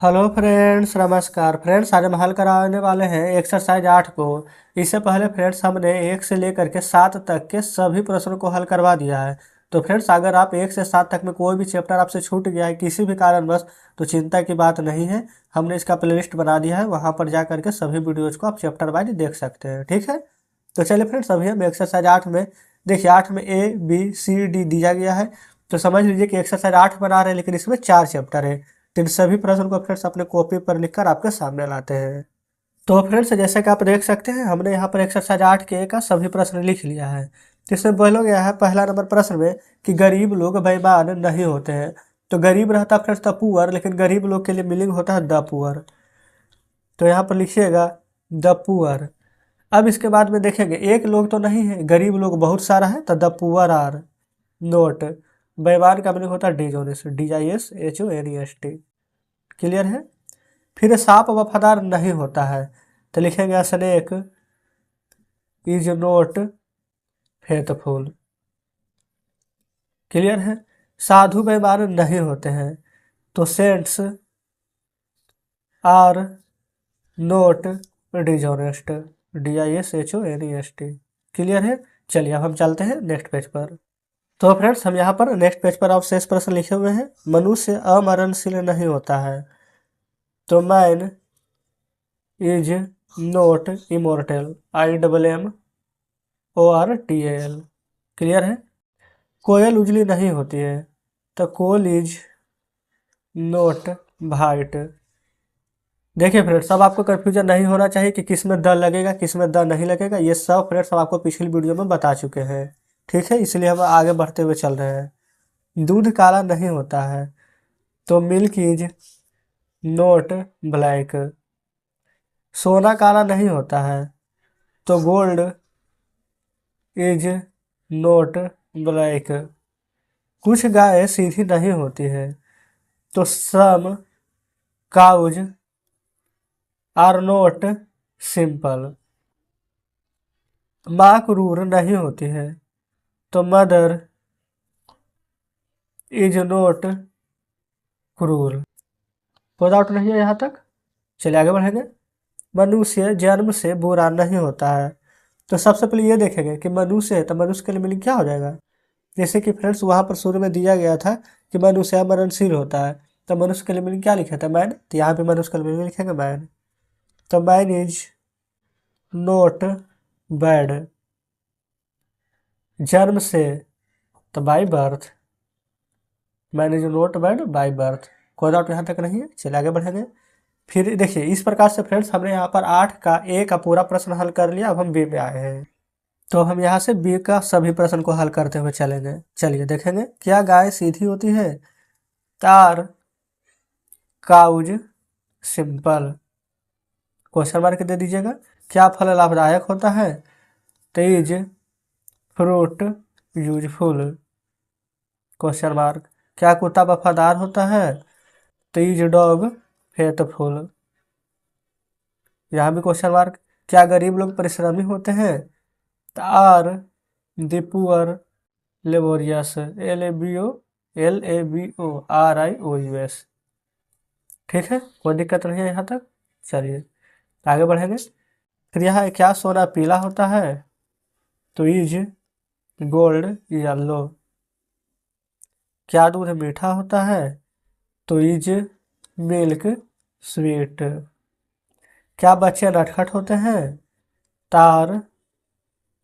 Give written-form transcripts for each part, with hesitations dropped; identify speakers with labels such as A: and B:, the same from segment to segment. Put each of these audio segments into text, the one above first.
A: Hello friends, नमस्कार friends. आज हम हल कराने वाले हैं एक्सरसाइज 8 को। इससे पहले फ्रेंड्स हमने 1 से लेकर के 7 तक के सभी प्रश्नों को हल करवा दिया है। तो फ्रेंड्स अगर आप 1 से 7 तक में कोई भी चैप्टर आपसे छूट गया है किसी भी कारणवश, तो चिंता की बात नहीं है। हमने इसका प्लेलिस्ट बना दिया है, वहाँ पर जा करके सभी वीडियोज़ को आप चैप्टर वाइज देख सकते हैं। ठीक है, तो चलिए फ्रेंड्स अभी हम एक्सरसाइज 8 में देखिए 8 में A B C D दिया गया है। तो समझ लीजिए कि एक्सरसाइज 8 बना रहे हैं, लेकिन इसमें 4 चैप्टर है। तो इन सभी प्रश्न को फ्रेंड्स अपने कॉपी पर लिखकर आपके सामने लाते हैं। तो फ्रेंड्स जैसे कि आप देख सकते हैं, हमने यहाँ पर एक्सरसाइज 8 के का सभी प्रश्न लिख लिया है। तो इसमें बोला गया है पहला नंबर प्रश्न में कि गरीब लोग बेईमान नहीं होते हैं। तो गरीब रहता फ्रेंड्स द पुअर, लेकिन गरीब लोग के लिए मीनिंग होता है द पुअर। तो यहाँ पर लिखिएगा द पुअर। अब इसके बाद में देखेंगे एक लोग तो नहीं है, गरीब लोग बहुत सारा है, तो द पुअर आर नोट। बेईमान का मीनिंग होता है डिजोनेस्ट, DISHONEST। क्लियर है। फिर सांप वफादार नहीं होता है, तो लिखेंगे snake is not faithful. Clear है। साधु बेईमान नहीं होते हैं, तो saints are not dishonest, DISHONEST। Clear है। चलिए अब हम चलते हैं नेक्स्ट पेज पर। तो फ्रेंड्स हम यहाँ पर नेक्स्ट पेज पर आप शेष प्रश्न लिखे हुए हैं। मनुष्य अमरणशील नहीं होता है, तो man is note immortal, IMMORTAL। Clear है। कोयल उजली नहीं होती है, तो कोल इज नोट वाइट। देखिए फ्रेंड्स अब आपको कन्फ्यूजन नहीं होना चाहिए कि किस में द लगेगा किस में द नहीं लगेगा। ये सब फ्रेंड्स हम आपको पिछली वीडियो में बता चुके हैं। ठीक है, इसलिए हम आगे बढ़ते हुए चल रहे हैं। दूध काला नहीं होता है, तो मिल्क इज नोट ब्लैक। सोना काला नहीं होता है, तो गोल्ड इज नोट ब्लैक। कुछ गाय सीधी नहीं होती है, तो सम काउज आर नोट सिंपल। माँ क्रूर नहीं होती है, तो मदर इज नोट क्रूर। कोई डाउट नहीं है यहाँ तक। चलिए आगे बढ़ेंगे। मनुष्य जन्म से बुरा नहीं होता है, तो सबसे पहले ये देखेंगे कि मनुष्य है, तो मनुष्य के लिए मीनिंग क्या हो जाएगा। जैसे कि फ्रेंड्स वहाँ पर शुरू में दिया गया था कि मनुष्य मरणशील होता है, तो मनुष्य के लिए मीनिंग क्या लिखा था, मैन। तो यहाँ पे मनुष्य के लिए मीनिंग लिखेंगे मैन। तो मैन इज नोट बैड। जन्म से, तो by birth, man is note bad by birth. कोई डाउट यहाँ तक नहीं है। चलिए आगे बढ़ेंगे। फिर देखिए इस प्रकार से फ्रेंड्स हमने यहाँ पर 8 का A का पूरा प्रश्न हल कर लिया। अब हम B में आए हैं, तो हम यहाँ से B का सभी प्रश्न को हल करते हुए चलेंगे। चलिए देखेंगे। क्या गाय सीधी होती है, तार काउज सिंपल। क्वेश्चन मार्क दे दीजिएगा। क्या फल लाभदायक होता है, तेज फ्रूट यूजफुल। Question mark. क्या कुत्ता वफादार होता है, तेज डॉग फेथफुल। यहाँ भी क्वेश्चन मार्क। क्या गरीब लोग परिश्रमी होते हैं, are the poor laborious, LABORIOUS। ठीक है, कोई दिक्कत नहीं है यहाँ तक। चलिए आगे बढ़ेंगे। फिर यहाँ क्या सोना पीला होता है, तो इज गोल्ड येलो। क्या दूध मीठा होता है, तो इज मिल्क स्वीट। क्या बच्चे नटखट होते हैं, तार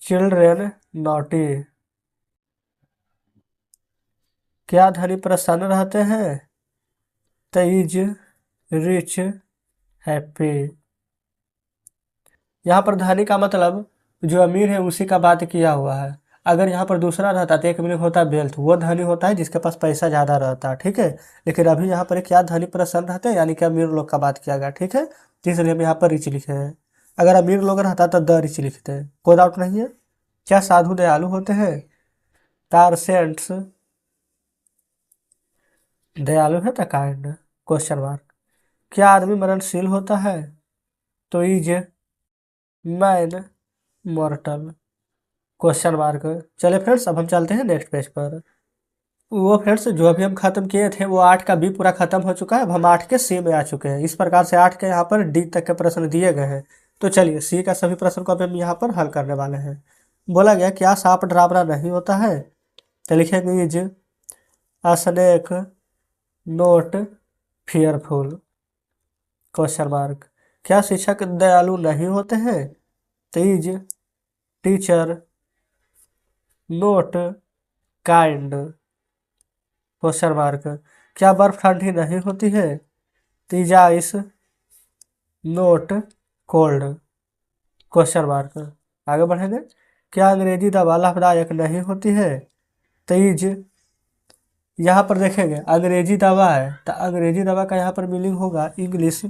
A: चिल्ड्रेन नॉटी। क्या धनी प्रसन्न रहते हैं, तो इज रिच हैप्पी। यहाँ पर धनी का मतलब जो अमीर है उसी का बात किया हुआ है। अगर यहाँ पर दूसरा रहता तो एक मीनिंग होता है वेल्थ, वो धनी होता है जिसके पास पैसा ज़्यादा रहता है। ठीक है, लेकिन अभी यहाँ पर क्या धनी प्रसन्न रहते हैं, यानी कि अमीर लोग का बात किया गया। ठीक है, तो इसलिए हम यहाँ पर रिच लिखे हैं। अगर अमीर लोग रहता तो द रिच लिखते हैं। कोई डाउट नहीं है। क्या साधु दयालु होते हैं, तार सेंट्स दयालु है तो काइंड। Question mark. क्या आदमी मरणशील होता है, तो is man mortal. Question mark. चलिए फ्रेंड्स अब हम चलते हैं नेक्स्ट पेज पर। वो फ्रेंड्स जो अभी हम खत्म किए थे वो 8 का बी पूरा खत्म हो चुका है। अब हम 8 के सी में आ चुके हैं। इस प्रकार से 8 के यहाँ पर डी तक के प्रश्न दिए गए हैं। तो चलिए सी का सभी प्रश्न को अभी हम यहाँ पर हल करने वाले हैं। बोला गया क्या सांप डरावना नहीं होता है? तो लिखेंगे is a snake note fearful question mark. क्या शिक्षक दयालु नहीं होते हैं? तो is teacher note kind question mark. क्या बर्फ ठंडी नहीं होती है? तो is ice note cold question mark. आगे बढ़ेंगे। क्या अंग्रेजी दवा लाभदायक नहीं होती है? तो इज यहाँ पर देखेंगे अंग्रेजी दवा है तो अंग्रेजी दवा का यहाँ पर मीनिंग होगा इंग्लिश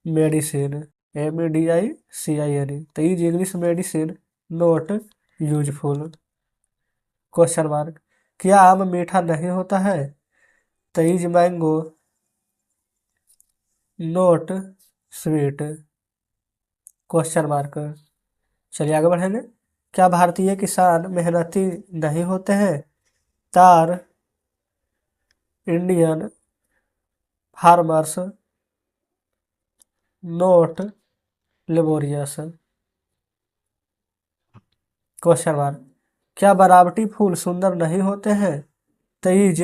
A: मेडिसिन MEDICIN। तो is English medicine note useful question mark. क्या आम मीठा नहीं होता है? तो is mango note sweet question mark. चलिए आगे बढ़ेंगे। क्या भारतीय किसान मेहनती नहीं होते हैं? तार Indian farmers note laborious question mark. क्या बनावटी फूल सुंदर नहीं होते हैं? तेईज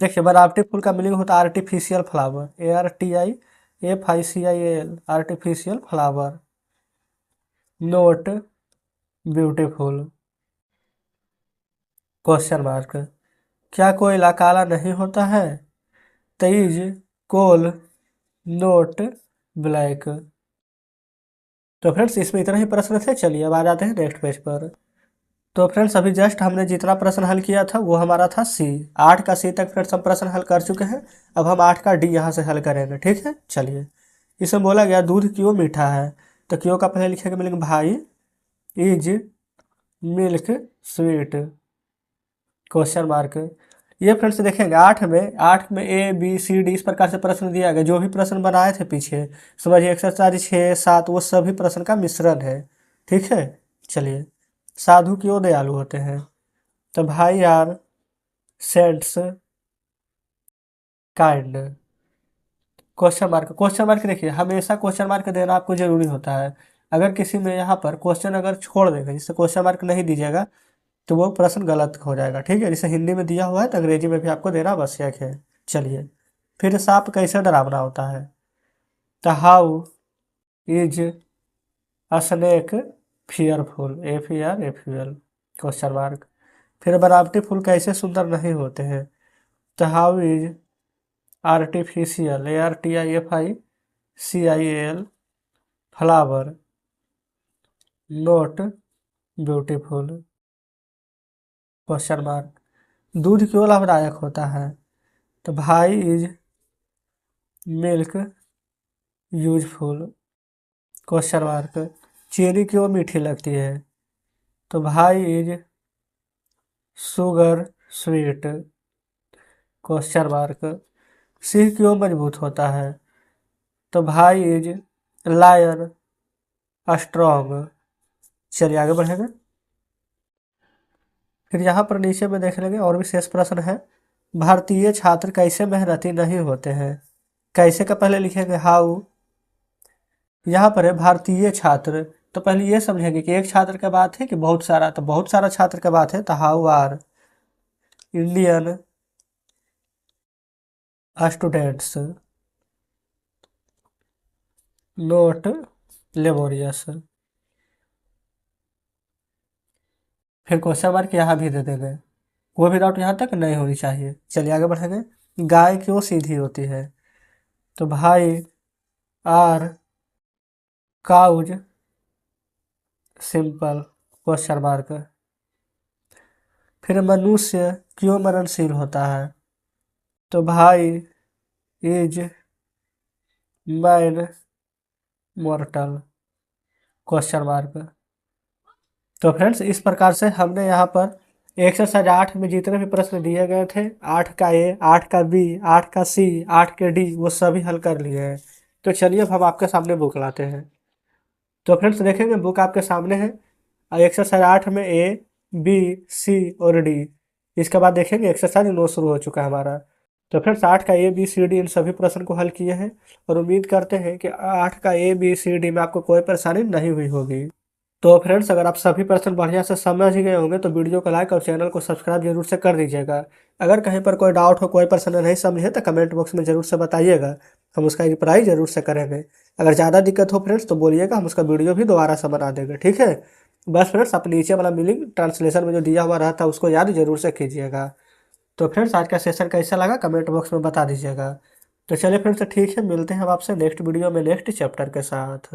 A: देखिए बनावटी फूल का मीनिंग होता है artificial flower ARTIFICIAL artificial flower note beautiful question mark. क्या कोयला काला नहीं होता है? तेईज कोल नोट ब्लैक। तो फ्रेंड्स इसमें इतना ही प्रश्न थे। चलिए अब आ जाते हैं नेक्स्ट पेज पर। तो फ्रेंड्स अभी जस्ट हमने जितना प्रश्न हल किया था वो हमारा था सी। 8 का सी तक फ्रेंड्स हम प्रश्न हल कर चुके हैं। अब हम 8 का डी यहाँ से हल करेंगे। ठीक है चलिए। इसमें बोला गया दूध क्यों मीठा है? तो क्यों का पहले लिखेंगे मिलेंगे भाई is milk sweet question mark. ये फ्रेंड्स देखेंगे 8 में ABCD इस प्रकार से प्रश्न दिया गया। जो भी प्रश्न बनाए थे पीछे समझिए एक्सरसाइज 6 7 वो सभी प्रश्न का मिश्रण है। ठीक है चलिए। साधु क्यों दयालु होते हैं? तो भाई यार सेंट्स काइंड क्वेश्चन मार्क देखिए हमेशा क्वेश्चन मार्क देना आपको जरूरी होता है। अगर किसी में यहाँ पर क्वेश्चन अगर छोड़ देगा जिससे क्वेश्चन मार्क नहीं दीजिएगा तो वो प्रश्न गलत हो जाएगा। ठीक है जैसे हिंदी में दिया हुआ है तो अंग्रेजी में भी आपको देना आवश्यक है। चलिए फिर सांप कैसे डरावना होता है? तो how is a snake fearful FERFUL question mark. फिर बनावटी फूल कैसे सुंदर नहीं होते हैं? तो how is artificial ARTIFICIAL flower note beautiful question mark. दूध क्यों लाभदायक होता है? तो भाई is milk useful question mark. चीनी क्यों मीठी लगती है? तो भाई is sugar sweet question mark. Singh क्यों मजबूत होता है? तो भाई इज लायन स्ट्रॉन्ग। चलिए आगे बढ़ेंगे। फिर यहाँ पर नीचे में देख लेंगे और भी शेष प्रश्न है। भारतीय छात्र कैसे मेहनती नहीं होते हैं? कैसे का पहले लिखेंगे हाउ। यहाँ पर है भारतीय छात्र तो पहले ये समझेंगे कि एक छात्र का बात है कि बहुत सारा। तो बहुत सारा छात्र का बात है तो how are Indian students not laborious. फिर क्वेश्चन मार्क यहाँ भी दे देंगे। कोई भी डाउट यहाँ तक नहीं होनी चाहिए। चलिए आगे बढ़ेंगे। गाय क्यों सीधी होती है? तो भाई are cows simple question mark. फिर मनुष्य क्यों मरणशील होता है? तो भाई is man mortal question mark. तो फ्रेंड्स इस प्रकार से हमने यहाँ पर एक्सरसाइज 8 में जितने भी प्रश्न दिए गए थे 8 का A 8 का B 8 का C 8 के D वो सभी हल कर लिए हैं। तो चलिए अब हम आपके सामने बुक लाते हैं। तो फ्रेंड्स देखेंगे बुक आपके सामने है। एक्सरसाइज 8 में A B C और D इसके बाद देखेंगे एक्सरसाइज 9 शुरू हो चुका है हमारा। तो फ्रेंड्स 8 का ए बी सी डी इन सभी प्रश्न को हल किए हैं और उम्मीद करते हैं कि 8 का ए बी सी डी में आपको कोई परेशानी नहीं हुई होगी। तो फ्रेंड्स अगर आप सभी प्रश्न बढ़िया से समझ ही गए होंगे तो वीडियो को लाइक और चैनल को सब्सक्राइब जरूर से कर दीजिएगा। अगर कहीं पर कोई डाउट हो, कोई प्रश्न नहीं समझे तो कमेंट बॉक्स में ज़रूर से बताइएगा, हम उसका रिप्लाई ज़रूर से करेंगे। अगर ज़्यादा दिक्कत हो फ्रेंड्स तो बोलिएगा, हम उसका वीडियो भी दोबारा से बना देंगे, ठीक है। बस फ्रेंड्स आप नीचे वाला मीनिंग ट्रांसलेशन में जो दिया हुआ रहता है उसको याद जरूर से कीजिएगा। तो फ्रेंड्स आज का सेशन कैसा लगा कमेंट बॉक्स में बता दीजिएगा। तो चलिए फ्रेंड्स ठीक है, मिलते हैं हम आपसे नेक्स्ट वीडियो में नेक्स्ट चैप्टर के साथ।